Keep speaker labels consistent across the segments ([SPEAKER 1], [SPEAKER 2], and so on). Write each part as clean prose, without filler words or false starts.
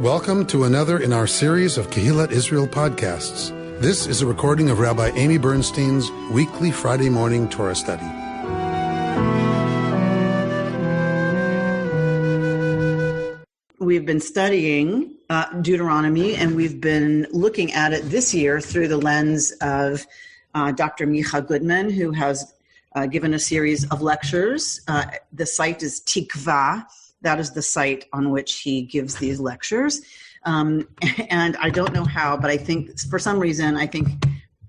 [SPEAKER 1] Welcome to another in our series of Kehillat Israel podcasts. This is a recording of Rabbi Amy Bernstein's weekly Friday morning Torah study.
[SPEAKER 2] We've been studying Deuteronomy, and we've been looking at it this year through the lens of Dr. Micha Goodman, who has given a series of lectures. The site is Tikva. That is the site on which he gives these lectures. And I don't know how, but I think for some reason, I think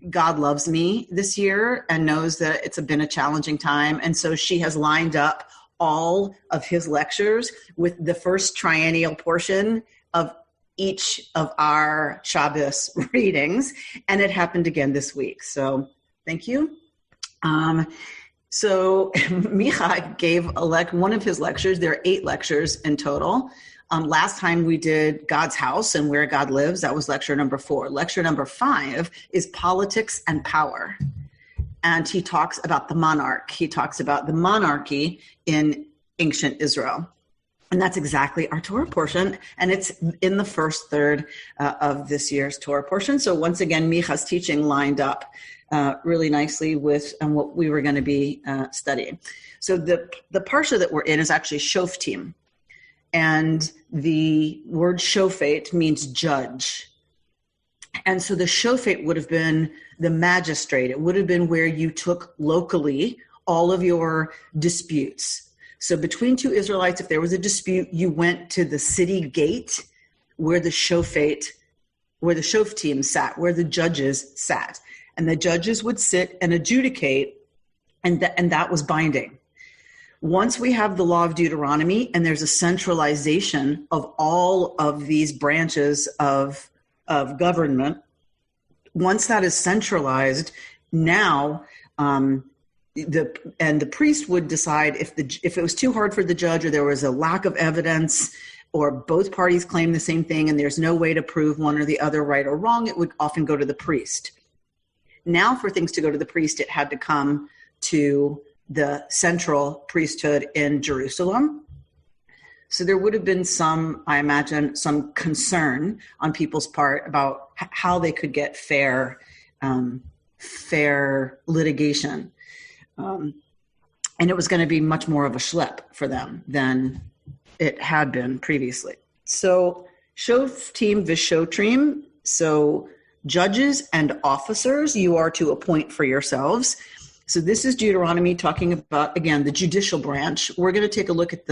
[SPEAKER 2] God loves me this year and knows that it's been a challenging time. And so she has lined up all of his lectures with the first triennial portion of each of our Shabbos readings. And it happened again this week. So thank you. So Micha gave one of his lectures. There are 8 lectures in total. Last time we did God's house and where God lives. That was lecture number 4. Lecture number 5 is politics and power. And he talks about the monarch. He talks about the monarchy in ancient Israel. And that's exactly our Torah portion. And it's in the first third of this year's Torah portion. So once again, Micha's teaching lined up really nicely with what we were going to be studying. So the parsha that we're in is actually Shoftim. And the word shofet means judge. And so the shofet would have been the magistrate. It would have been where you took locally all of your disputes. So between two Israelites, if there was a dispute, you went to the city gate where the shoftim sat, where the judges sat. And the judges would sit and adjudicate, and that was binding. Once we have the law of Deuteronomy, and there's a centralization of all of these branches of government, once that is centralized, now the priest would decide if it was too hard for the judge, or there was a lack of evidence, or both parties claim the same thing, and there's no way to prove one or the other right or wrong, it would often go to the priest. Now, for things to go to the priest, it had to come to the central priesthood in Jerusalem. So there would have been some concern on people's part about how they could get fair litigation. And it was going to be much more of a schlep for them than it had been previously. So Shoftim v'shotrim, so judges and officers you are to appoint for yourselves. So this is Deuteronomy talking about, again, the judicial branch. We're going to take a look at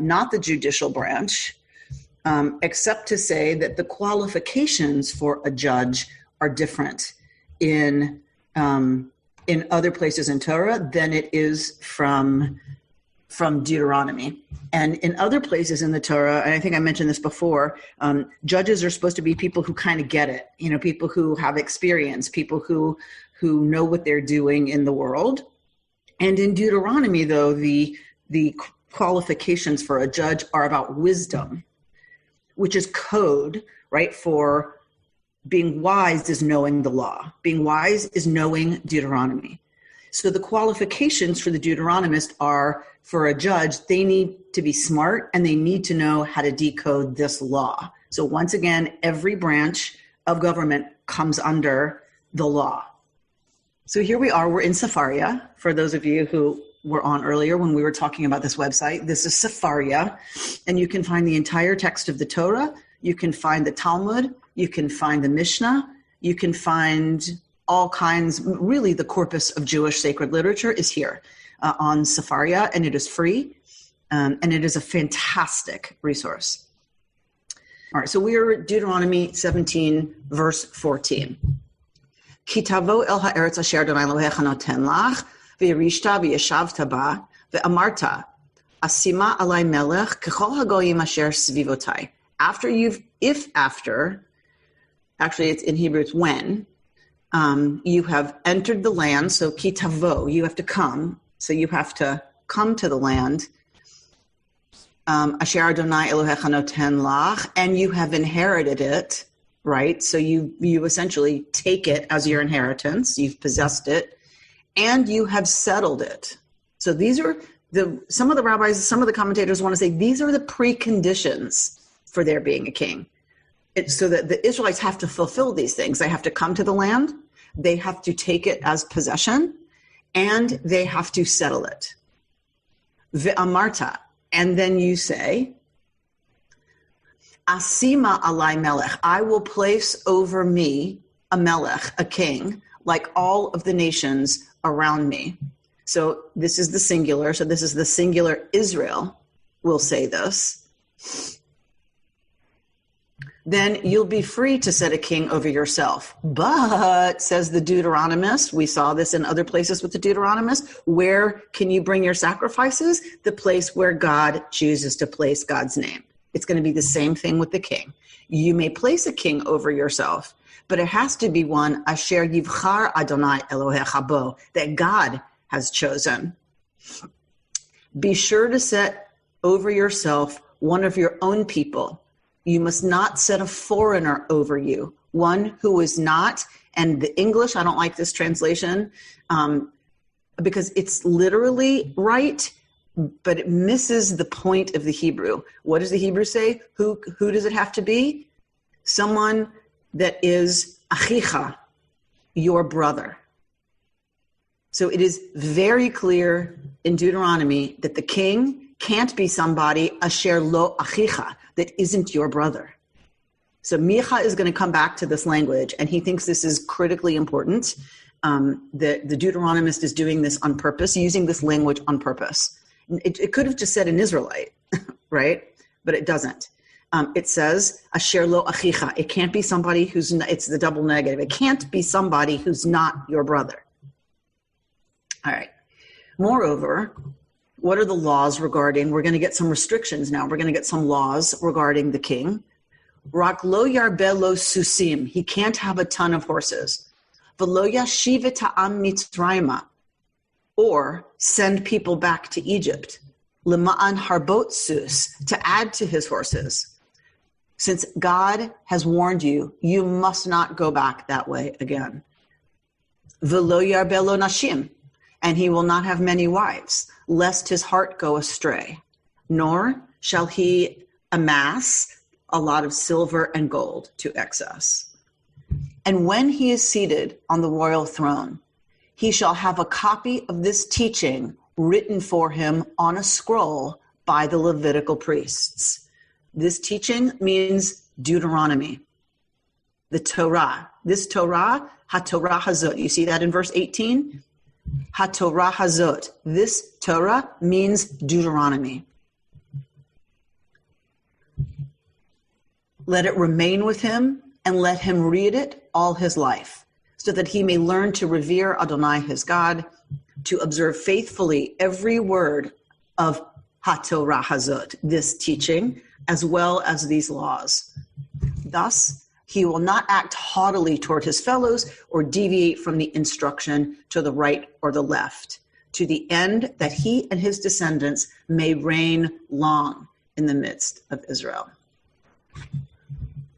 [SPEAKER 2] not the judicial branch, except to say that the qualifications for a judge are different in other places in Torah than it is from Deuteronomy. And in other places in the Torah, and I think I mentioned this before, judges are supposed to be people who kind of get it, people who have experience, people who know what they're doing in the world. And in Deuteronomy, though, the qualifications for a judge are about wisdom, which is code, right, for being wise is knowing the law. Being wise is knowing Deuteronomy. So the qualifications for the Deuteronomist are, for a judge, they need to be smart and they need to know how to decode this law. So once again, every branch of government comes under the law. So here we are, we're in Sefaria. For those of you who were on earlier when we were talking about this website, this is Sefaria, and you can find the entire text of the Torah, you can find the Talmud, you can find the Mishnah, you can find all kinds, really the corpus of Jewish sacred literature is here on Sefaria, and it is free, and it is a fantastic resource. All right, so we are at Deuteronomy 17, verse 14. Ki tavo el ha'eretz asher Adonai Elohecha noten lach, v'yirishta v'yeshavta ba, v'amarta, asima alai melech kechol hagoyim asher svivotai. Actually it's in Hebrew, it's when, you have entered the land, so ki tavo, you have to come, so you have to come to the land, asher Adonai Elohecha noten lach, and you have inherited it, right? So you essentially take it as your inheritance, you've possessed it, and you have settled it. So these are some of the rabbis, some of the commentators want to say these are the preconditions for there being a king. It's so that the Israelites have to fulfill these things. They have to come to the land, they have to take it as possession, and they have to settle it. Ve'amarta, and then you say, Asima alai melech, I will place over me a melech, a king, like all of the nations around me. So this is the singular. So this is the singular Israel will say this. Then you'll be free to set a king over yourself. But, says the Deuteronomist, we saw this in other places with the Deuteronomist, where can you bring your sacrifices? The place where God chooses to place God's name. It's going to be the same thing with the king. You may place a king over yourself, but it has to be one, Asher Yivchar Adonai Elohecha Bo, that God has chosen. Be sure to set over yourself one of your own people. You must not set a foreigner over you, one who is not, and the English, I don't like this translation, because it's literally right, but it misses the point of the Hebrew. What does the Hebrew say? Who does it have to be? Someone that is achicha, your brother. So it is very clear in Deuteronomy that the king can't be somebody asher lo achicha, that isn't your brother. So Micha is going to come back to this language, and he thinks this is critically important. The Deuteronomist is doing this on purpose, using this language on purpose. It could have just said an Israelite, right? But it doesn't. It says, Asher lo achicha. It can't be somebody who's, it's the double negative. It can't be somebody who's not your brother. All right. Moreover, what are the laws regarding, we're going to get some restrictions now. We're going to get some laws regarding the king. Rak lo yarbe lo susim. He can't have a ton of horses. V'lo yashiv et ha'am mitzrayma. Or send people back to Egypt, lema'an harbot sus, to add to his horses. Since God has warned you, you must not go back that way again. V'lo yarbe lo nashim, and he will not have many wives, lest his heart go astray. Nor shall he amass a lot of silver and gold to excess. And when he is seated on the royal throne, he shall have a copy of this teaching written for him on a scroll by the Levitical priests. This teaching means Deuteronomy, the Torah. This Torah, HaTorah Hazot. You see that in verse 18? HaTorah Hazot. This Torah means Deuteronomy. Let it remain with him and let him read it all his life, so that he may learn to revere Adonai his God, to observe faithfully every word of HaTorah Hazot, this teaching, as well as these laws. Thus, he will not act haughtily toward his fellows or deviate from the instruction to the right or the left, to the end that he and his descendants may reign long in the midst of Israel.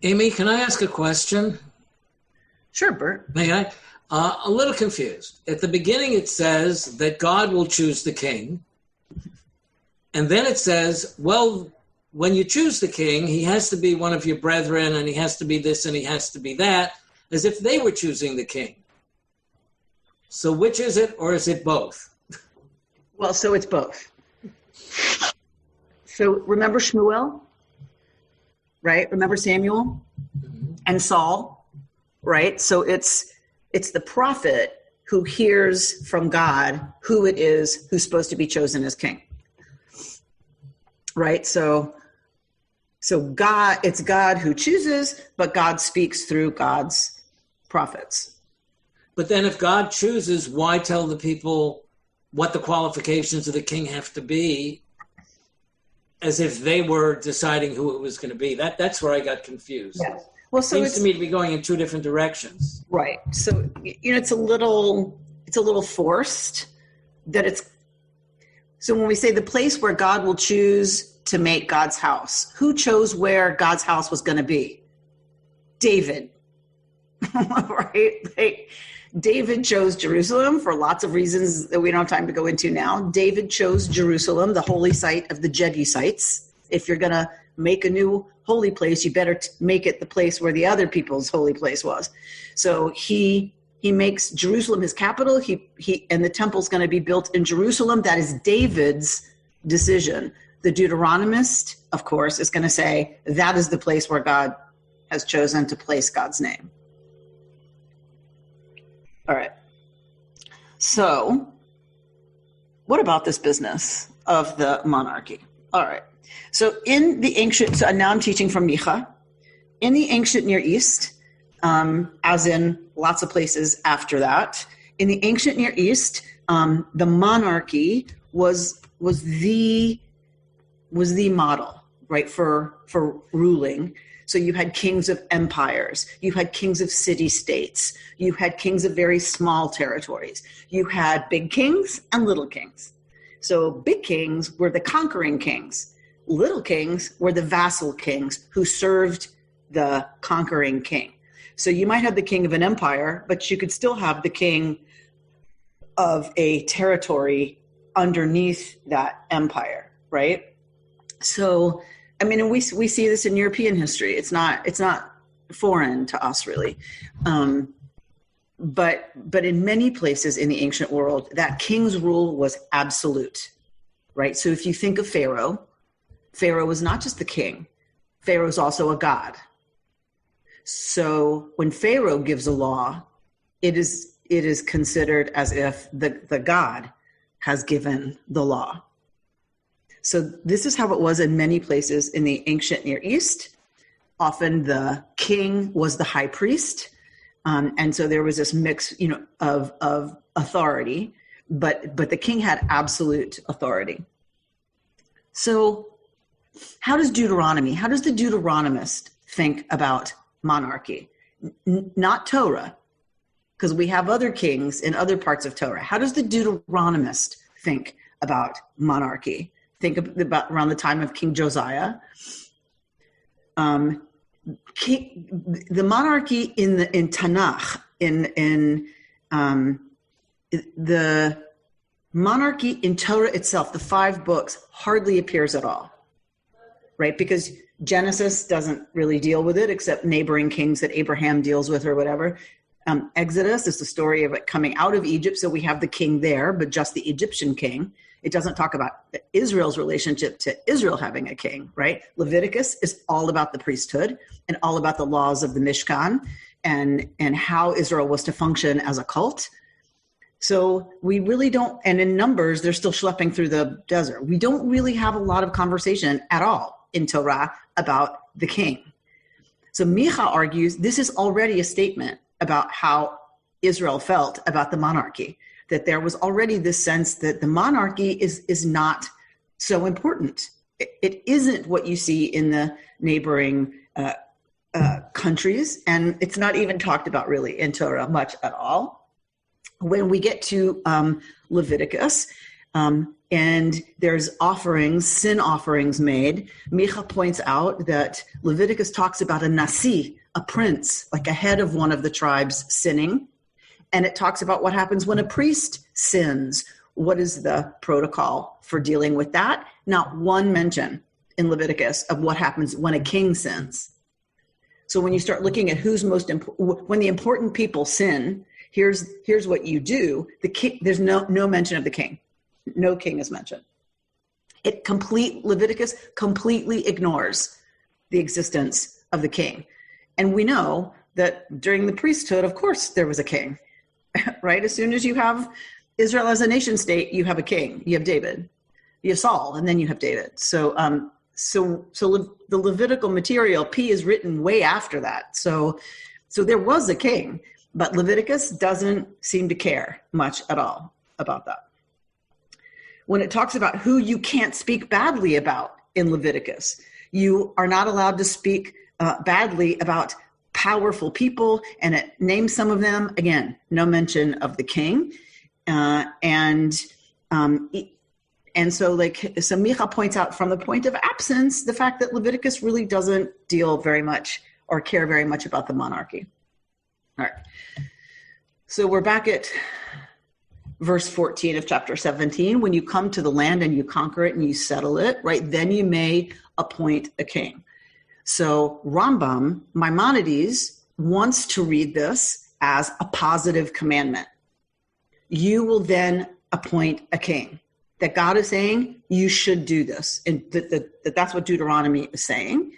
[SPEAKER 3] Amy, can I ask a question?
[SPEAKER 2] Sure, Bert.
[SPEAKER 3] May I? A little confused. At the beginning, it says that God will choose the king. And then it says, well, when you choose the king, he has to be one of your brethren, and he has to be this, and he has to be that, as if they were choosing the king. So which is it, or is it both?
[SPEAKER 2] Well, so it's both. So remember Shmuel, right? Remember Samuel and Saul? Right? So it's the prophet who hears from God who it is who's supposed to be chosen as king. Right? So God, it's God who chooses, but God speaks through God's prophets.
[SPEAKER 3] But then if God chooses, why tell the people what the qualifications of the king have to be, as if they were deciding who it was going to be? That's where I got confused.
[SPEAKER 2] Yes. Well, so
[SPEAKER 3] seems to me to be going in two different directions.
[SPEAKER 2] Right. So, it's a little forced that it's, so when we say the place where God will choose to make God's house, who chose where God's house was going to be? David. Right? Like, David chose Jerusalem for lots of reasons that we don't have time to go into now. David chose Jerusalem, the holy site of the Jebusites If you're going to make a new holy place, you better make it the place where the other people's holy place was. So he makes Jerusalem his capital. And the temple's going to be built in Jerusalem. That is David's decision. The Deuteronomist, of course, is going to say that is the place where God has chosen to place God's name. All right. So what about this business of the monarchy? All right. So in the ancient, so now I'm teaching from Micha. In the ancient Near East, as in lots of places after that, in the ancient Near East, the monarchy was the model, right, for ruling. So you had kings of empires, you had kings of city-states, you had kings of very small territories, you had big kings and little kings. So big kings were the conquering kings. Little kings were the vassal kings who served the conquering king. So you might have the king of an empire, but you could still have the king of a territory underneath that empire, right? So, I mean, and we see this in European history. It's not foreign to us, really. But in many places in the ancient world, that king's rule was absolute, right? So if you think of Pharaoh was not just the king. Pharaoh is also a god. So when Pharaoh gives a law, it is considered as if the god has given the law. So this is how it was in many places in the ancient Near East. Often the king was the high priest. And so there was this mix, of authority, but the king had absolute authority. So how does the Deuteronomist think about monarchy? Not Torah, because we have other kings in other parts of Torah. How does the Deuteronomist think about monarchy? Think about around the time of King Josiah. The monarchy in Tanakh, the monarchy in Torah itself, the 5 books, hardly appears at all, right? Because Genesis doesn't really deal with it, except neighboring kings that Abraham deals with or whatever. Exodus is the story of it coming out of Egypt, so we have the king there, but just the Egyptian king. It doesn't talk about Israel's relationship to Israel having a king, right? Leviticus is all about the priesthood and all about the laws of the Mishkan and how Israel was to function as a cult. So we really don't, and in Numbers, they're still schlepping through the desert. We don't really have a lot of conversation at all in Torah about the king. So Micha argues this is already a statement about how Israel felt about the monarchy, that there was already this sense that the monarchy is not so important. It isn't what you see in the neighboring countries, and it's not even talked about really in Torah much at all. When we get to Leviticus, and there's sin offerings made, Micha points out that Leviticus talks about a nasi, a prince, like a head of one of the tribes sinning. And it talks about what happens when a priest sins. What is the protocol for dealing with that? Not one mention in Leviticus of what happens when a king sins. So when you start looking at who's most important, when the important people sin, here's what you do. The king, there's no mention of the king. No king is mentioned. Leviticus completely ignores the existence of the king. And we know that during the priesthood, of course, there was a king. Right? As soon as you have Israel as a nation state, you have a king. You have David. You have Saul, and then you have David. So the Levitical material, P, is written way after that. So there was a king, but Leviticus doesn't seem to care much at all about that. When it talks about who you can't speak badly about in Leviticus, you are not allowed to speak badly about powerful people, and it names some of them. Again, no mention of the king, and so Micha points out from the point of absence the fact that Leviticus really doesn't deal very much or care very much about the monarchy. All right, so we're back at verse 14 of chapter 17, when you come to the land and you conquer it and you settle it, right, then you may appoint a king. So Rambam, Maimonides, wants to read this as a positive commandment. You will then appoint a king. That God is saying, you should do this. And that's what Deuteronomy is saying.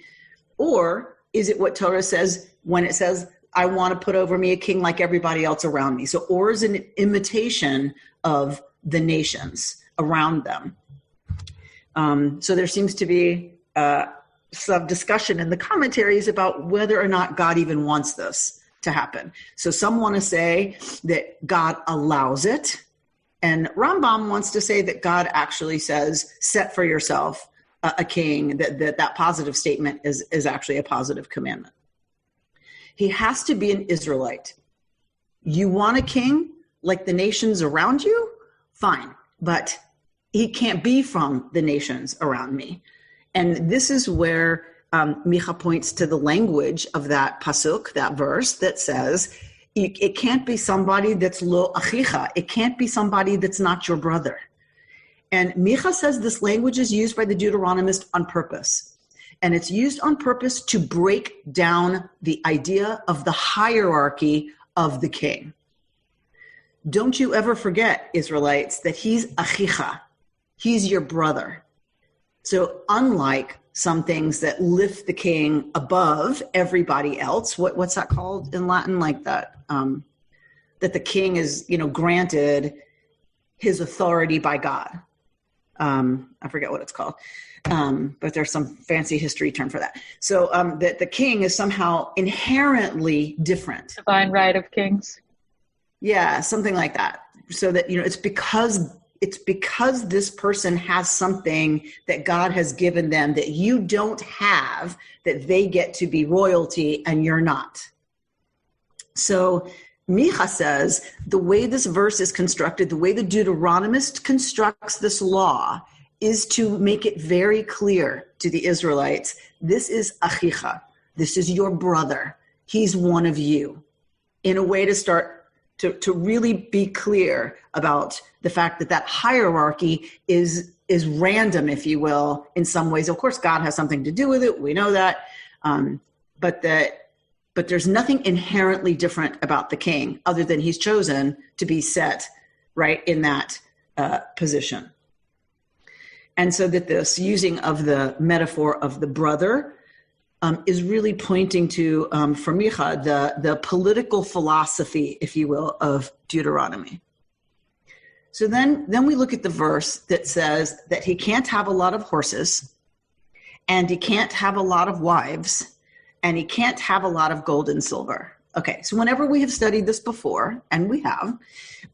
[SPEAKER 2] Or is it what Torah says when it says, I want to put over me a king like everybody else around me? So or is an imitation of the nations around them. So there seems to be some discussion in the commentaries about whether or not God even wants this to happen. So some want to say that God allows it. And Rambam wants to say that God actually says, set for yourself a king, that positive statement is actually a positive commandment. He has to be an Israelite. You want a king like the nations around you? Fine. But he can't be from the nations around me. And this is where Micha points to the language of that pasuk, that verse that says, it can't be somebody that's lo achicha. It can't be somebody that's not your brother. And Micha says this language is used by the Deuteronomist on purpose. And it's used on purpose to break down the idea of the hierarchy of the king. Don't you ever forget, Israelites, that he's achicha. He's your brother. So unlike some things that lift the king above everybody else, what's that called in Latin? Like that, that the king is, granted his authority by God. I forget what it's called. But there's some fancy history term for that. So that the king is somehow inherently different.
[SPEAKER 4] Divine right of kings.
[SPEAKER 2] Yeah, something like that. So that, it's because this person has something that God has given them that you don't have, that they get to be royalty and you're not. So Micha says the way this verse is constructed, the way the Deuteronomist constructs this law is to make it very clear to the Israelites, this is achicha, this is your brother, he's one of you, in a way to start to really be clear about the fact that hierarchy is random, if you will, in some ways. Of course, God has something to do with it. We know that. But there's nothing inherently different about the king other than he's chosen to be set right in that position. And so that this using of the metaphor of the brother is really pointing to, for Micha, the political philosophy, if you will, of Deuteronomy. So then we look at the verse that says that he can't have a lot of horses, and he can't have a lot of wives, and he can't have a lot of gold and silver. Okay, so whenever we have studied this before, and we have,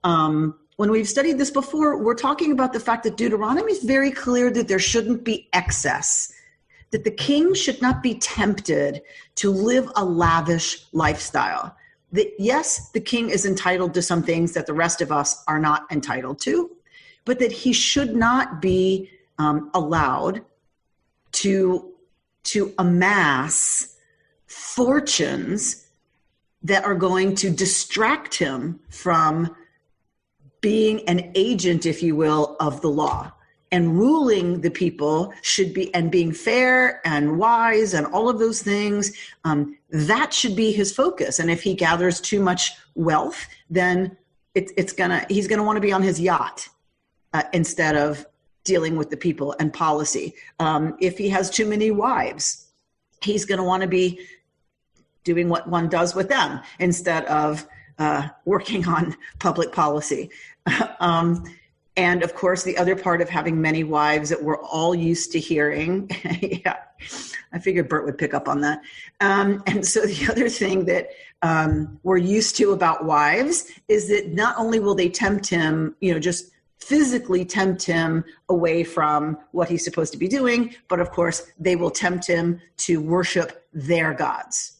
[SPEAKER 2] when we've studied this before, we're talking about the fact that Deuteronomy is very clear that there shouldn't be excess, that the king should not be tempted to live a lavish lifestyle. That yes, the king is entitled to some things that the rest of us are not entitled to, but that he should not be allowed to amass fortunes that are going to distract him from being an agent, if you will, of the law. And ruling the people should be, and being fair and wise and all of those things, that should be his focus. And if he gathers too much wealth, then he's gonna want to be on his yacht instead of dealing with the people and policy. If he has too many wives, he's gonna want to be doing what one does with them instead of working on public policy. And of course, the other part of having many wives that we're all used to hearing, yeah, I figured Bert would pick up on that. And so the other thing that we're used to about wives is that not only will they tempt him, just physically tempt him away from what he's supposed to be doing, but of course, they will tempt him to worship their gods.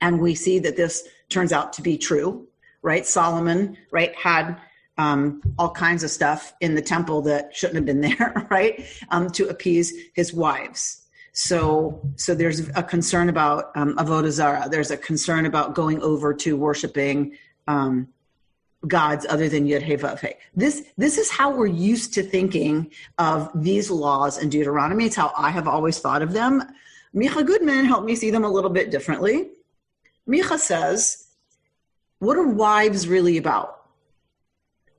[SPEAKER 2] And we see that this turns out to be true, right? Solomon, right, had all kinds of stuff in the temple that shouldn't have been there, right? To appease his wives. So there's a concern about avodah zarah. There's a concern about going over to worshiping gods other than Yud Hey Vav Hey. This is how we're used to thinking of these laws in Deuteronomy. It's how I have always thought of them. Micha Goodman helped me see them a little bit differently. Micha says, what are wives really about?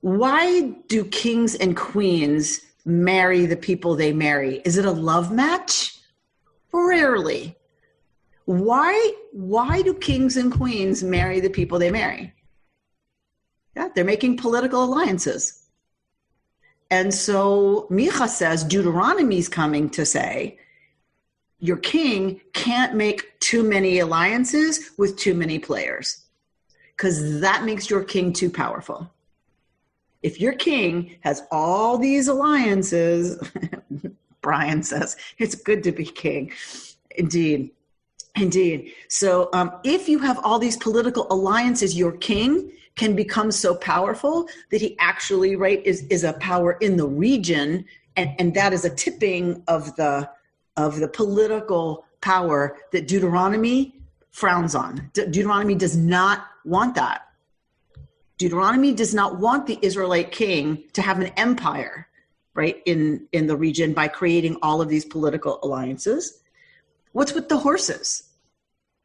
[SPEAKER 2] Why do kings and queens marry the people they marry? Is it a love match? Rarely. Why do kings and queens marry the people they marry? Yeah, they're making political alliances. And so Micha says, Deuteronomy's coming to say, your king can't make too many alliances with too many players, because that makes your king too powerful. If your king has all these alliances, Brian says, it's good to be king. Indeed. So if you have all these political alliances, your king can become so powerful that he actually, right, is a power in the region, and that is a tipping of the political power that Deuteronomy frowns on. Deuteronomy does not want that. Deuteronomy does not want the Israelite king to have an empire, right, in the region by creating all of these political alliances. What's with the horses?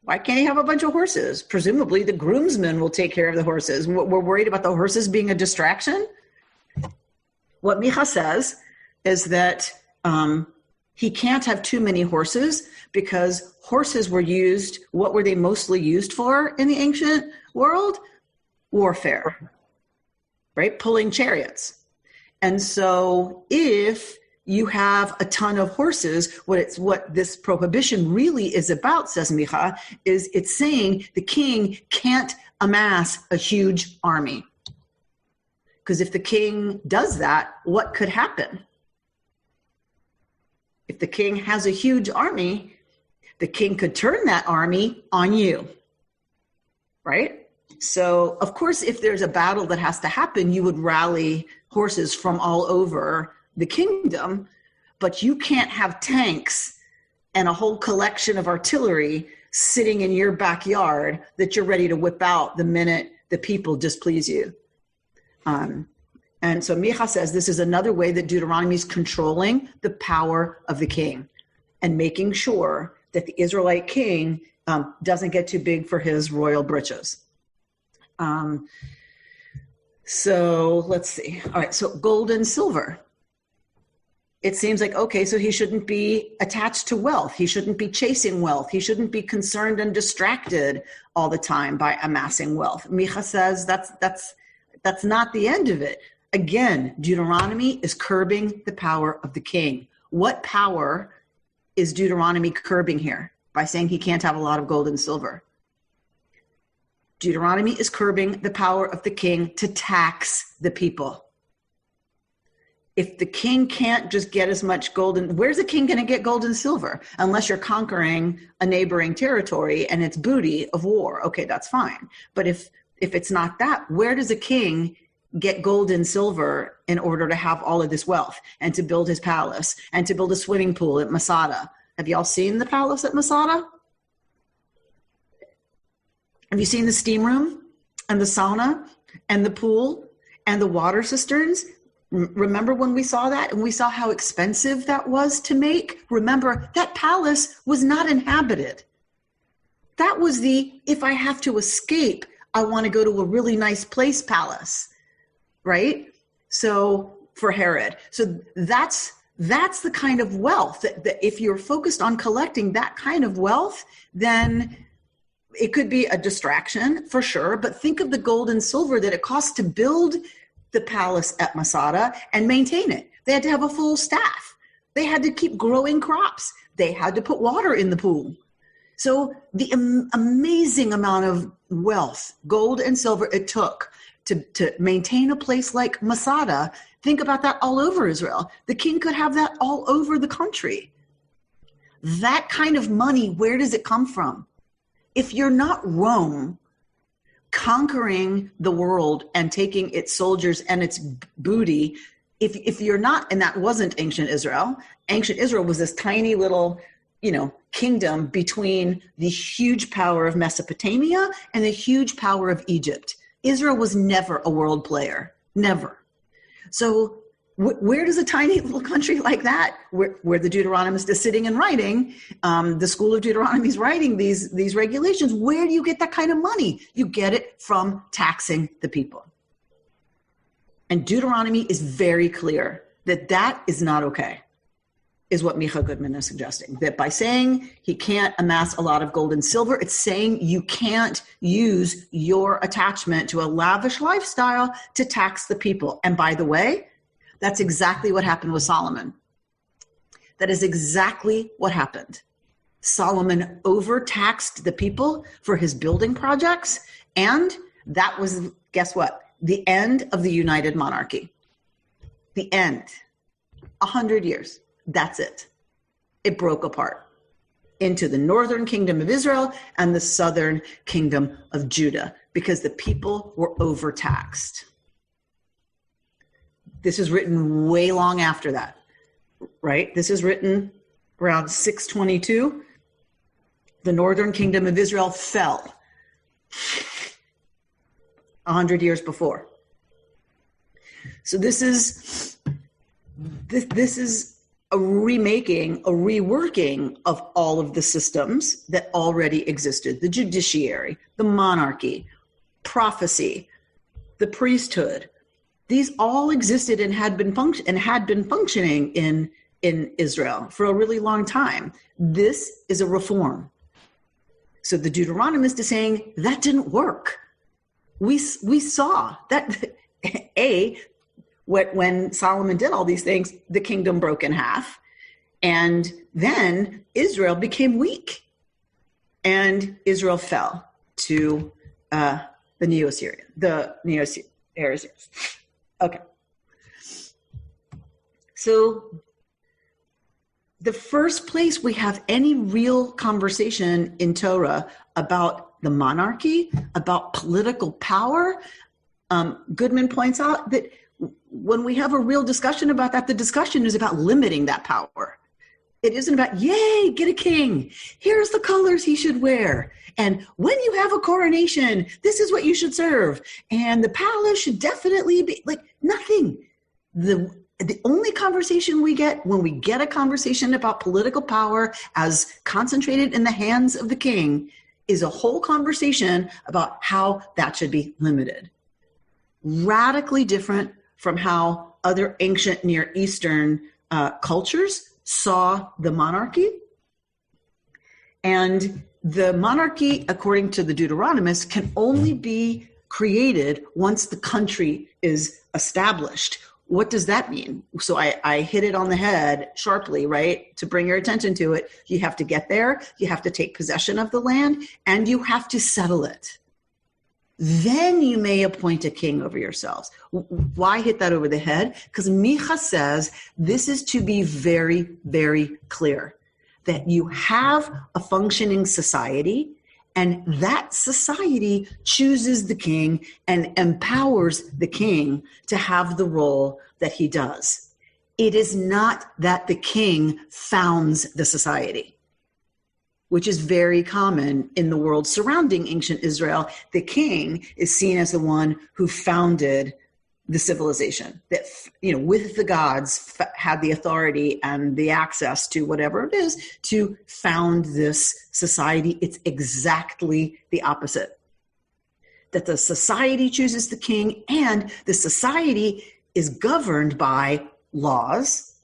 [SPEAKER 2] Why can't he have a bunch of horses? Presumably the groomsmen will take care of the horses. We're worried about the horses being a distraction. What Micha says is that he can't have too many horses because horses were used, what were they mostly used for in the ancient world? Warfare, right? Pulling chariots. And so if you have a ton of horses, what this prohibition really is about, says Micha, is it's saying the king can't amass a huge army. Because if the king does that, what could happen? If the king has a huge army, the king could turn that army on you, right? So, of course, if there's a battle that has to happen, you would rally horses from all over the kingdom, but you can't have tanks and a whole collection of artillery sitting in your backyard that you're ready to whip out the minute the people displease you. And so Micha says this is another way that Deuteronomy is controlling the power of the king and making sure that the Israelite king doesn't get too big for his royal britches. So let's see. All right. So gold and silver. It seems like, okay, so he shouldn't be attached to wealth. He shouldn't be chasing wealth. He shouldn't be concerned and distracted all the time by amassing wealth. Micha says that's not the end of it. Again, Deuteronomy is curbing the power of the king. What power is Deuteronomy curbing here by saying he can't have a lot of gold and silver? Deuteronomy is curbing the power of the king to tax the people. If the king can't just get as much gold, and where's the king going to get gold and silver? Unless you're conquering a neighboring territory and it's booty of war. Okay, that's fine. But if it's not that, where does a king get gold and silver in order to have all of this wealth and to build his palace and to build a swimming pool at Masada? Have y'all seen the palace at Masada? Have you seen the steam room and the sauna and the pool and the water cisterns? Remember when we saw that and we saw how expensive that was to make? Remember, that palace was not inhabited. That was the, if I have to escape, I want to go to a really nice place palace, right? So for Herod. So that's the kind of wealth that if you're focused on collecting that kind of wealth, then it could be a distraction for sure. But think of the gold and silver that it costs to build the palace at Masada and maintain it. They had to have a full staff. They had to keep growing crops. They had to put water in the pool. So the amazing amount of wealth, gold and silver, it took to maintain a place like Masada. Think about that all over Israel. The king could have that all over the country. That kind of money, where does it come from? If you're not Rome conquering the world and taking its soldiers and its booty, if you're not, and that wasn't ancient Israel was this tiny little, kingdom between the huge power of Mesopotamia and the huge power of Egypt. Israel was never a world player, never. So where does a tiny little country like that, where the Deuteronomist is sitting and writing, the school of Deuteronomy is writing these regulations, where do you get that kind of money? You get it from taxing the people. And Deuteronomy is very clear that is not okay, is what Micha Goodman is suggesting. That by saying he can't amass a lot of gold and silver, it's saying you can't use your attachment to a lavish lifestyle to tax the people. And by the way, that's exactly what happened with Solomon. That is exactly what happened. Solomon overtaxed the people for his building projects, and that was, guess what? The end of the united monarchy. The end. 100 years. That's it. It broke apart into the northern kingdom of Israel and the southern kingdom of Judah because the people were overtaxed. This is written way long after that, right? This is written around 622. The northern kingdom of Israel fell 100 years before. So this is a remaking, a reworking of all of the systems that already existed. The judiciary, the monarchy, prophecy, the priesthood. These all existed and had been functioning in Israel for a really long time. This is a reform. So the Deuteronomist is saying that didn't work. We saw that when Solomon did all these things, the kingdom broke in half, and then Israel became weak, and Israel fell to the Neo-Assyrians. Okay. So the first place we have any real conversation in Torah about the monarchy, about political power, Goodman points out that when we have a real discussion about that, the discussion is about limiting that power. It isn't about, yay, get a king. Here's the colors he should wear. And when you have a coronation, this is what you should serve. And the palace should definitely be like nothing. The only conversation we get when we get a conversation about political power as concentrated in the hands of the king is a whole conversation about how that should be limited. Radically different from how other ancient Near Eastern cultures saw the monarchy. And the monarchy, according to the Deuteronomist, can only be created once the country is established. What does that mean? So I hit it on the head sharply, right? To bring your attention to it, you have to get there, you have to take possession of the land, and you have to settle it. Then you may appoint a king over yourselves. Why hit that over the head? Because Micha says this is to be very, very clear, that you have a functioning society, and that society chooses the king and empowers the king to have the role that he does. It is not that the king founds the society, which is very common in the world surrounding ancient Israel. The king is seen as the one who founded the civilization, that, with the gods had the authority and the access to whatever it is to found this society. It's exactly the opposite. That the society chooses the king, and the society is governed by laws,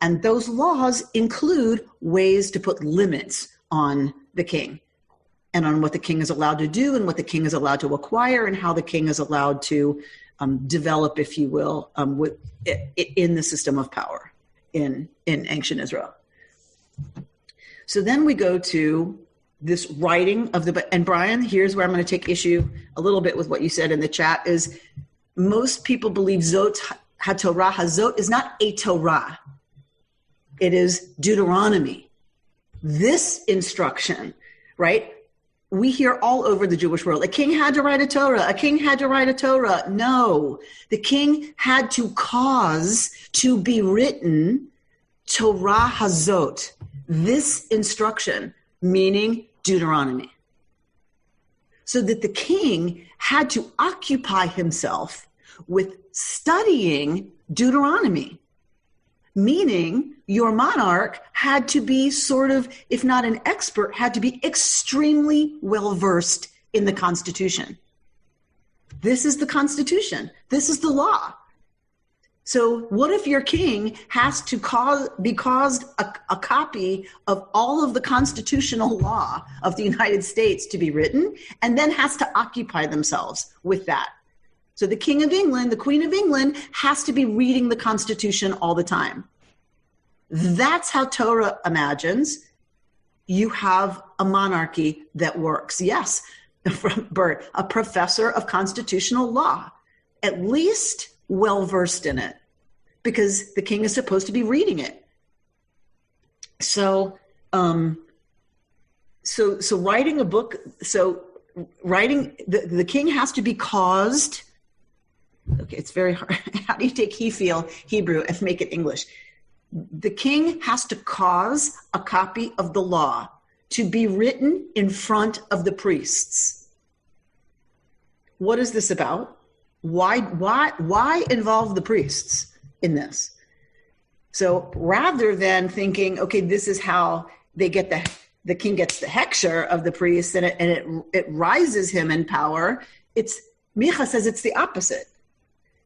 [SPEAKER 2] and those laws include ways to put limits on the king and on what the king is allowed to do and what the king is allowed to acquire and how the king is allowed to develop, if you will, in the system of power in ancient Israel. So then we go to this writing of and Brian, here's where I'm going to take issue a little bit with what you said in the chat, is most people believe Zot HaTorah, Hazot is not a Torah. It is Deuteronomy. This instruction, right? We hear all over the Jewish world, a king had to write a Torah, a king had to write a Torah. No, the king had to cause to be written Torah Hazot, this instruction, meaning Deuteronomy. so that the king had to occupy himself with studying Deuteronomy, meaning your monarch had to be sort of, if not an expert, had to be extremely well-versed in the Constitution. This is the Constitution. This is the law. So what if your king has to be caused a copy of all of the constitutional law of the United States to be written, and then has to occupy themselves with that? So the King of England, the Queen of England, has to be reading the Constitution all the time. That's how Torah imagines you have a monarchy that works. Yes, Bert, a professor of constitutional law, at least well-versed in it, because the king is supposed to be reading it. So writing a book, the king has to be caused. Okay, it's very hard. How do you take Hebrew and make it English? The king has to cause a copy of the law to be written in front of the priests. What is this about? Why involve the priests in this? So rather than thinking, okay, this is how they get the king gets the hechsher of the priests and it rises him in power, Micha says it's the opposite.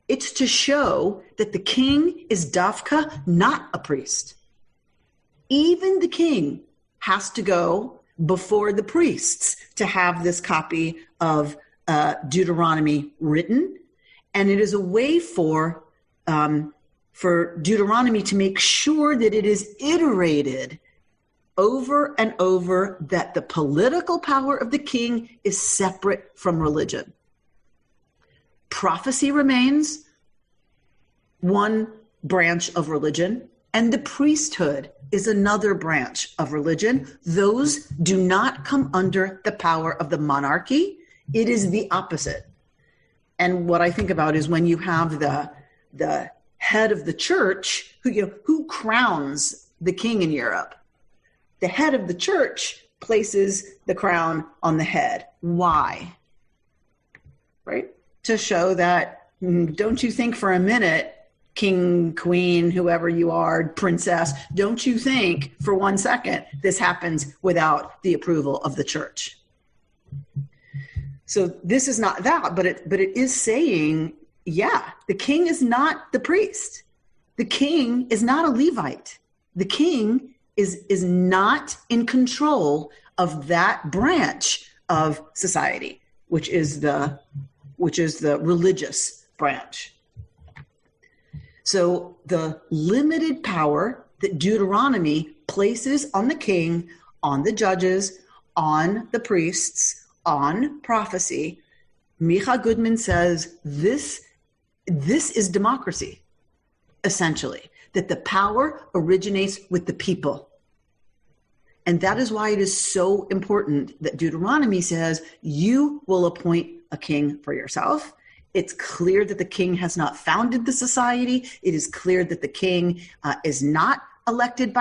[SPEAKER 2] It's to show that the king is dafka, not a priest. Even the king has to go before the priests to have this copy of Deuteronomy written. And it is a way for Deuteronomy to make sure that it is iterated over and over, that the political power of the king is separate from religion. Prophecy remains one branch of religion, and the priesthood is another branch of religion. Those do not come under the power of the monarchy. It is the opposite. And what I think about is when you have the head of the church, who crowns the king in Europe? The head of the church places the crown on the head. Why? Right? To show that, don't you think for a minute, king, queen, whoever you are, princess, don't you think for 1 second this happens without the approval of the church? So this is not that, but it is saying, yeah, the king is not the priest. The king is not a Levite. The king is not in control of that branch of society, which is the religious branch. So the limited power that Deuteronomy places on the king, on the judges, on the priests, on prophecy, Micha Goodman says this is democracy, essentially, that the power originates with the people. And that is why it is so important that Deuteronomy says you will appoint a king for yourself. It's clear that the king has not founded the society. It is clear that the king is not elected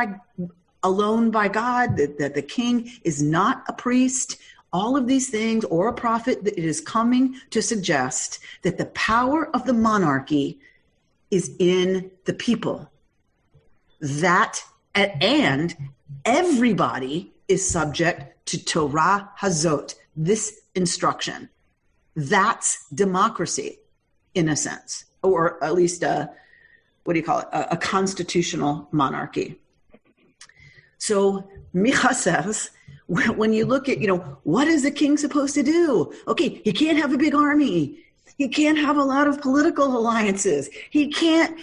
[SPEAKER 2] alone by God, that the king is not a priest. All of these things, or a prophet, that it is coming to suggest that the power of the monarchy is in the people. And everybody is subject to Torah Hazot, this instruction. That's democracy, in a sense, or at least a constitutional monarchy. So Micha says, when you look at, what is the king supposed to do? Okay, he can't have a big army. He can't have a lot of political alliances. He can't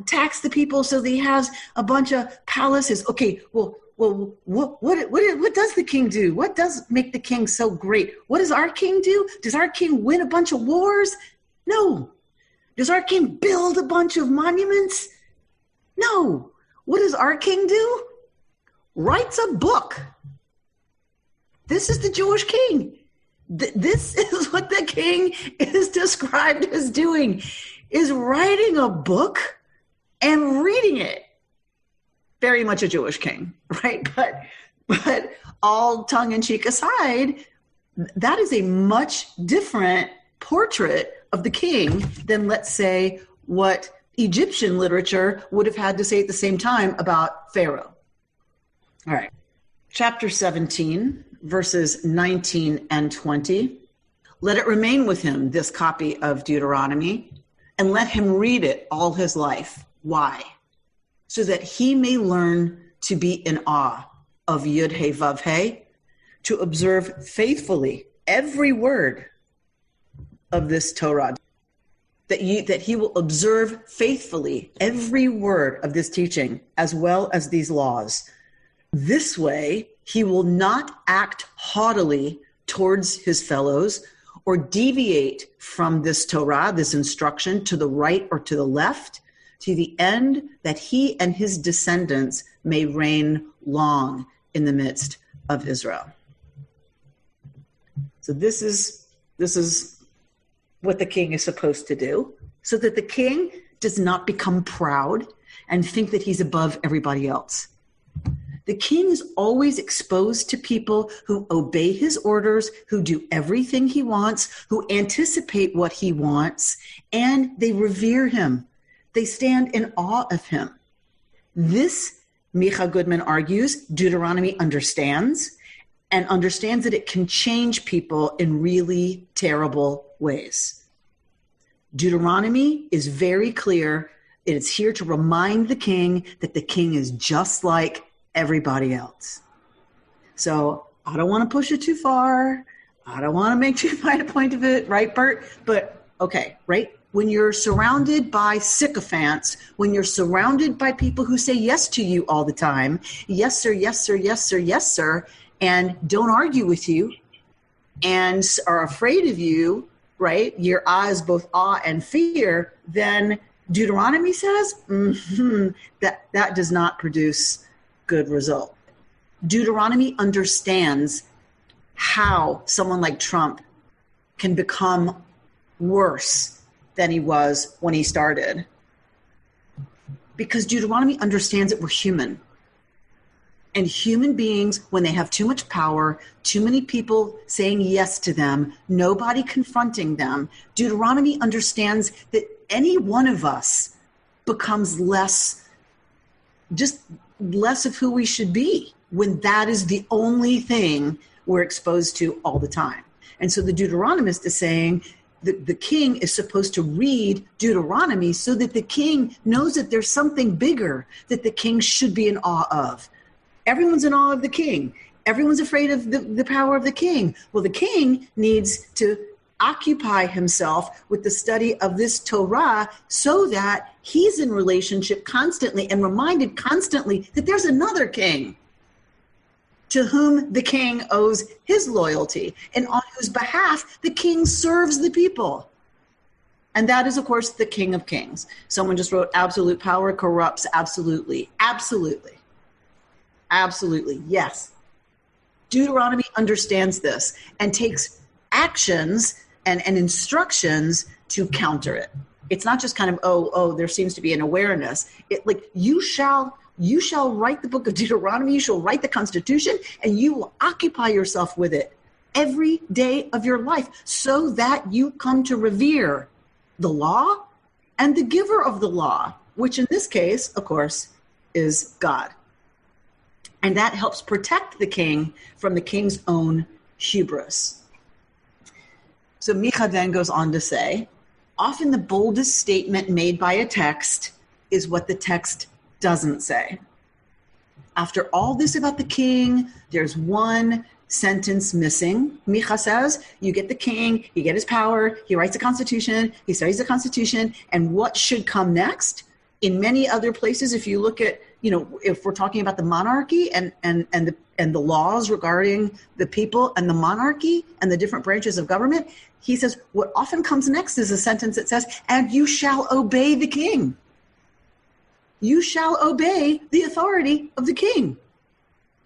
[SPEAKER 2] tax the people so that he has a bunch of palaces. Okay, well, what does the king do? What does make the king so great? What does our king do? Does our king win a bunch of wars? No. Does our king build a bunch of monuments? No. What does our king do? Writes a book. This is the Jewish king. This is what the king is described as doing, is writing a book and reading it. Very much a Jewish king, right? But all tongue-in-cheek aside, that is a much different portrait of the king than, let's say, what Egyptian literature would have had to say at the same time about Pharaoh. All right. Chapter 17, verses 19 and 20. Let it remain with him, this copy of Deuteronomy, and let him read it all his life. Why? So that he may learn to be in awe of Yud He Vav He, to observe faithfully every word of this Torah, that he will observe faithfully every word of this teaching, as well as these laws. This way, he will not act haughtily towards his fellows or deviate from this Torah, this instruction, to the right or to the left, to the end that he and his descendants may reign long in the midst of Israel. So this is what the king is supposed to do, so that the king does not become proud and think that he's above everybody else. The king is always exposed to people who obey his orders, who do everything he wants, who anticipate what he wants, and they revere him. They stand in awe of him. This, Micha Goodman argues, Deuteronomy understands, and understands that it can change people in really terrible ways. Deuteronomy is very clear. It is here to remind the king that the king is just like everybody else. So I don't want to push it too far. I don't want to make too fine a point of it, right, Bert? But okay, right? When you're surrounded by sycophants, when you're surrounded by people who say yes to you all the time, yes, sir, yes, sir, yes, sir, yes, sir, and don't argue with you and are afraid of you, right? Your eyes, both awe and fear, then Deuteronomy says that does not produce good result. Deuteronomy understands how someone like Trump can become worse than he was when he started. Because Deuteronomy understands that we're human. And human beings, when they have too much power, too many people saying yes to them, nobody confronting them, Deuteronomy understands that any one of us becomes less of who we should be when that is the only thing we're exposed to all the time. And so the Deuteronomist is saying that the king is supposed to read Deuteronomy so that the king knows that there's something bigger that the king should be in awe of. Everyone's in awe of the king. Everyone's afraid of the power of the king. Well, the king needs to occupy himself with the study of this Torah so that he's in relationship constantly and reminded constantly that there's another king to whom the king owes his loyalty and on whose behalf the king serves the people. And that is, of course, the King of Kings. Someone just wrote, absolute power corrupts absolutely. Absolutely. Absolutely. Yes. Deuteronomy understands this and takes actions and instructions to counter it. It's not just kind of, there seems to be an awareness. You shall write the book of Deuteronomy, you shall write the Constitution, and you will occupy yourself with it every day of your life so that you come to revere the law and the giver of the law, which in this case, of course, is God. And that helps protect the king from the king's own hubris. So Micha then goes on to say, often the boldest statement made by a text is what the text doesn't say. After all this about the king, there's one sentence missing. Micha says, you get the king, you get his power, he writes the Constitution, he studies the Constitution, and what should come next? In many other places, if you look at, if we're talking about the monarchy and the laws regarding the people and the monarchy and the different branches of government, he says, what often comes next is a sentence that says, and you shall obey the king. You shall obey the authority of the king.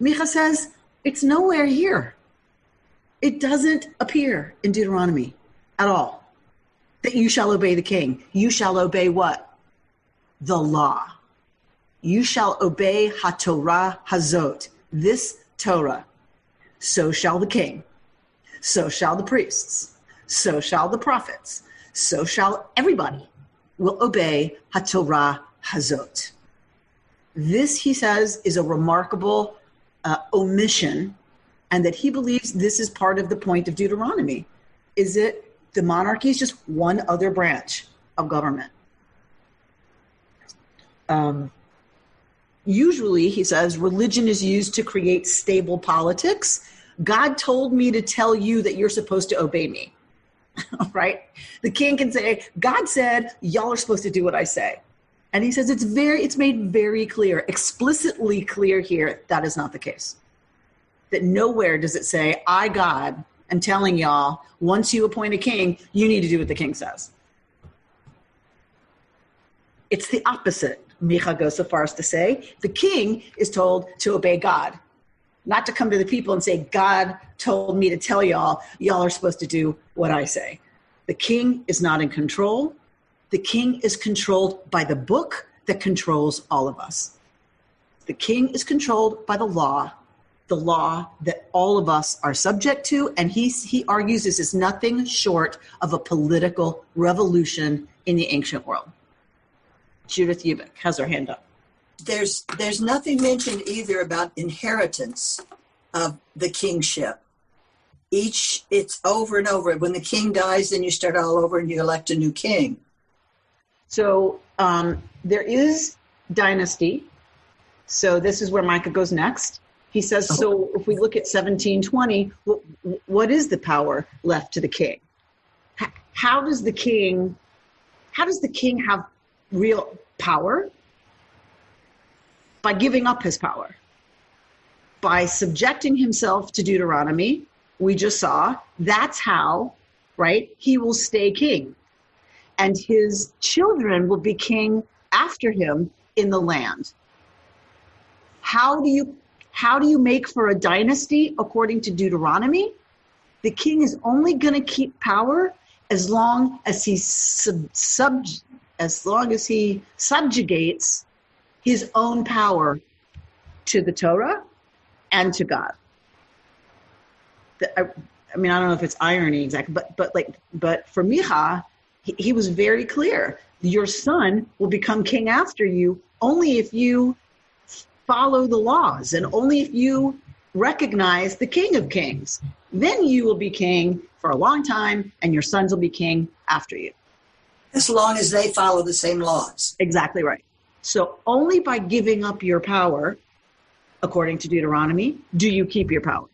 [SPEAKER 2] Micha says, it's nowhere here. It doesn't appear in Deuteronomy at all that you shall obey the king. You shall obey what? The law. You shall obey HaTorah Hazot, this Torah. So shall the king. so shall the priests, so shall the prophets, so shall everybody will obey HaTorah Hazot. This, he says, is a remarkable omission, and that he believes this is part of the point of Deuteronomy. Is it the monarchy is just one other branch of government? Usually, he says, religion is used to create stable politics. God told me to tell you that you're supposed to obey me, right? The king can say, God said, y'all are supposed to do what I say. And he says it's made very clear, explicitly clear here, that is not the case. That nowhere does it say, I, God, am telling y'all, once you appoint a king, you need to do what the king says. It's the opposite. Micha goes so far as to say, the king is told to obey God, not to come to the people and say, God told me to tell y'all are supposed to do what I say. The king is not in control. The king is controlled by the book that controls all of us. The king is controlled by the law that all of us are subject to, and he argues this is nothing short of a political revolution in the ancient world. Judith Ubik has her hand up.
[SPEAKER 4] There's nothing mentioned either about inheritance of the kingship. It's over and over. When the king dies, then you start all over and you elect a new king.
[SPEAKER 2] So there is dynasty. So this is where Micah goes next. He says, so if we look at 1720, what is the power left to the king? How does the king have real power? By giving up his power. By subjecting himself to Deuteronomy, we just saw, that's how, right, he will stay king. And his children will be king after him in the land. How do you make for a dynasty according to Deuteronomy? The king is only going to keep power as long as he subjugates his own power to the Torah and to God. I mean, I don't know if it's irony exactly, but for Micha, he was very clear. Your son will become king after you only if you follow the laws and only if you recognize the King of Kings. Then you will be king for a long time, and your sons will be king after you.
[SPEAKER 4] As long as they follow the same laws.
[SPEAKER 2] Exactly right. So only by giving up your power, according to Deuteronomy, do you keep your power.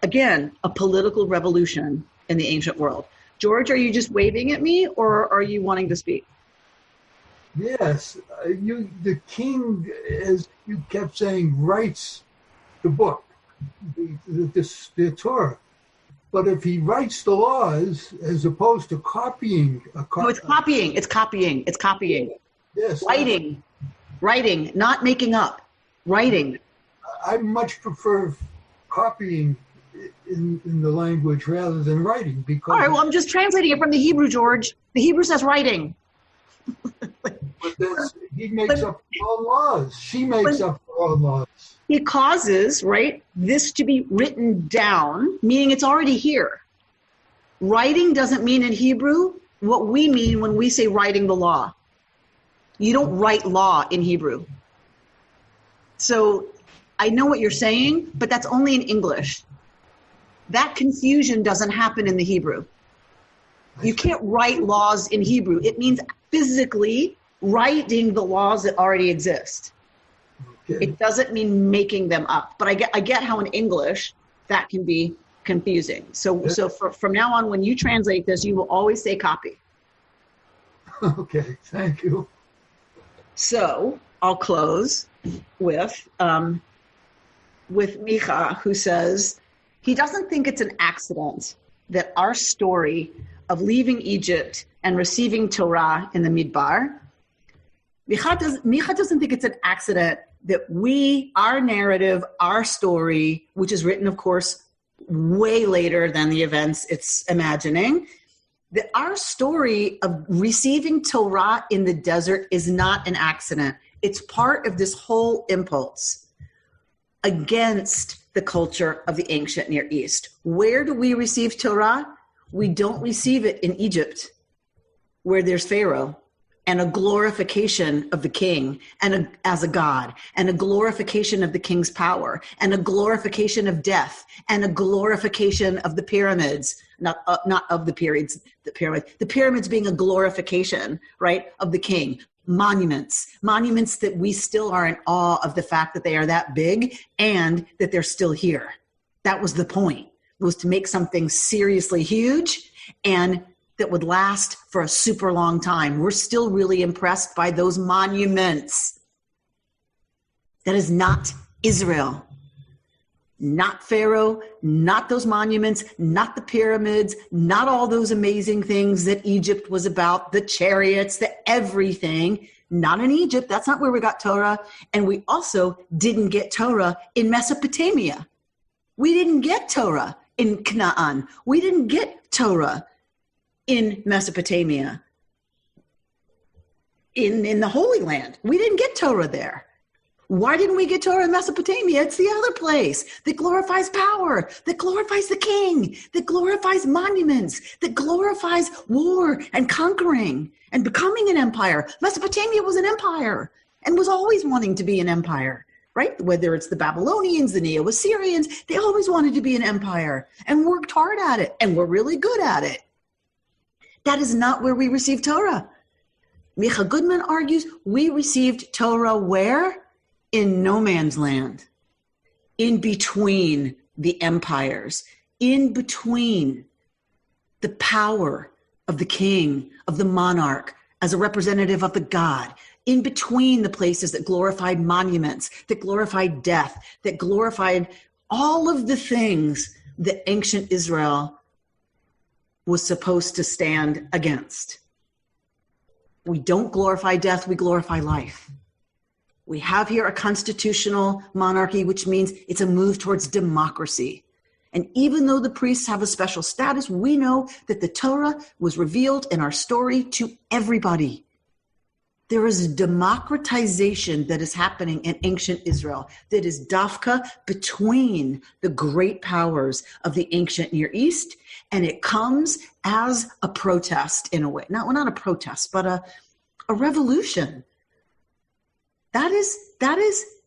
[SPEAKER 2] Again, a political revolution in the ancient world. George, are you just waving at me, or are you wanting to speak?
[SPEAKER 5] Yes, the king, as you kept saying, writes the book, the Torah. But if he writes the laws, as opposed to copying
[SPEAKER 2] No, it's copying. It's copying. It's copying.
[SPEAKER 5] Yes,
[SPEAKER 2] writing, not making up. Writing.
[SPEAKER 5] I much prefer copying in the language rather than writing, because.
[SPEAKER 2] All right. Well, I'm just translating it from the Hebrew, George. The Hebrew says writing.
[SPEAKER 5] But he makes up his own laws. She makes up her own laws.
[SPEAKER 2] He causes, right, this to be written down, meaning it's already here. Writing doesn't mean in Hebrew what we mean when we say writing the law. You don't write law in Hebrew. So I know what you're saying, but that's only in English. That confusion doesn't happen in the Hebrew. You can't write laws in Hebrew. It means physically writing the laws that already exist. Okay. It doesn't mean making them up. But I get how in English that can be confusing. So from now on, when you translate this, you will always say copy.
[SPEAKER 5] Okay, thank you.
[SPEAKER 2] So I'll close with Micha, who says he doesn't think it's an accident that our story of leaving Egypt and receiving Torah in the Midbar, Micha doesn't think it's an accident that our narrative, our story, which is written, of course, way later than the events it's imagining, that our story of receiving Torah in the desert is not an accident. It's part of this whole impulse against the culture of the ancient Near East. Where do we receive Torah? We don't receive it in Egypt, where there's Pharaoh and a glorification of the king as a god, and a glorification of the king's power, and a glorification of death, and a glorification of the pyramids, not of the pyramids, the pyramids being a glorification, right, of the king. Monuments that we still are in awe of the fact that they are that big and that they're still here. That was the point, was to make something seriously huge and that would last for a super long time. We're still really impressed by those monuments. That is not Israel. Not Pharaoh, not those monuments, not the pyramids, not all those amazing things that Egypt was about, the chariots, the everything. Not in Egypt. That's not where we got Torah. And we also didn't get Torah in Mesopotamia. We didn't get Torah in Canaan. We didn't get Torah in Mesopotamia, in the Holy Land. We didn't get Torah there. Why didn't we get Torah in Mesopotamia? It's the other place that glorifies power, that glorifies the king, that glorifies monuments, that glorifies war and conquering and becoming an empire. Mesopotamia was an empire and was always wanting to be an empire, right? Whether it's the Babylonians, the Neo-Assyrians, they always wanted to be an empire and worked hard at it and were really good at it. That is not where we received Torah. Micha Goodman argues we received Torah where? In no man's land, in between the empires, in between the power of the king, of the monarch, as a representative of the god, in between the places that glorified monuments, that glorified death, that glorified all of the things that ancient Israel was supposed to stand against. We don't glorify death, we glorify life. We have here a constitutional monarchy, which means it's a move towards democracy. And even though the priests have a special status, we know that the Torah was revealed in our story to everybody. There is a democratization that is happening in ancient Israel that is dafka between the great powers of the ancient Near East, and it comes as a protest in a way. Not a protest, but a revolution. That is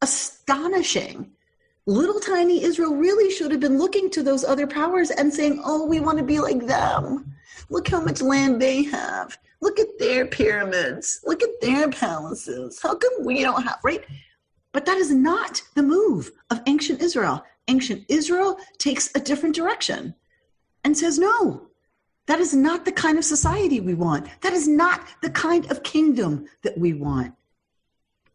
[SPEAKER 2] astonishing. Little tiny Israel really should have been looking to those other powers and saying, oh, we want to be like them. Look how much land they have. Look at their pyramids. Look at their palaces. How come we don't have, right? But that is not the move of ancient Israel. Ancient Israel takes a different direction and says, no, that is not the kind of society we want. That is not the kind of kingdom that we want.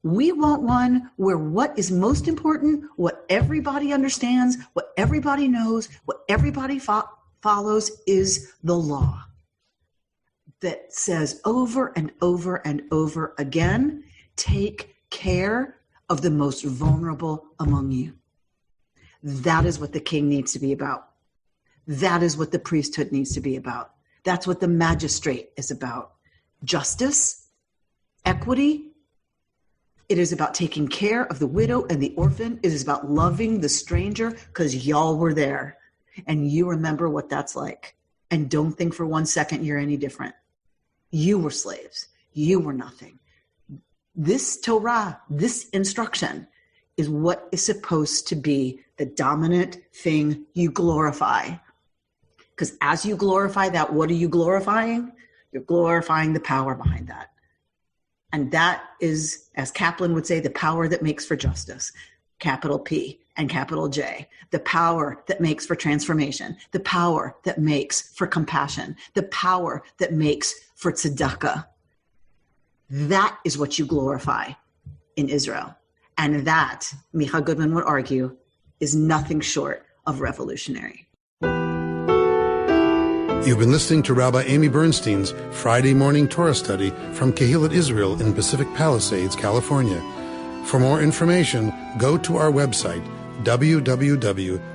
[SPEAKER 2] We want one where what is most important, what everybody understands, what everybody knows, what everybody follows is the law that says over and over and over again, take care of the most vulnerable among you. That is what the king needs to be about. That is what the priesthood needs to be about. That's what the magistrate is about. Justice, equity. It is about taking care of the widow and the orphan. It is about loving the stranger because y'all were there and you remember what that's like. And don't think for 1 second you're any different. You were slaves. You were nothing. This Torah, this instruction is what is supposed to be the dominant thing you glorify. Because as you glorify that, what are you glorifying? You're glorifying the power behind that. And that is, as Kaplan would say, the power that makes for justice, capital P and capital J, the power that makes for transformation, the power that makes for compassion, the power that makes for tzedakah. That is what you glorify in Israel. And that, Micha Goodman would argue, is nothing short of revolutionary.
[SPEAKER 1] You've been listening to Rabbi Amy Bernstein's Friday morning Torah study from Kehillat Israel in Pacific Palisades, California. For more information, go to our website, www.ourki.org.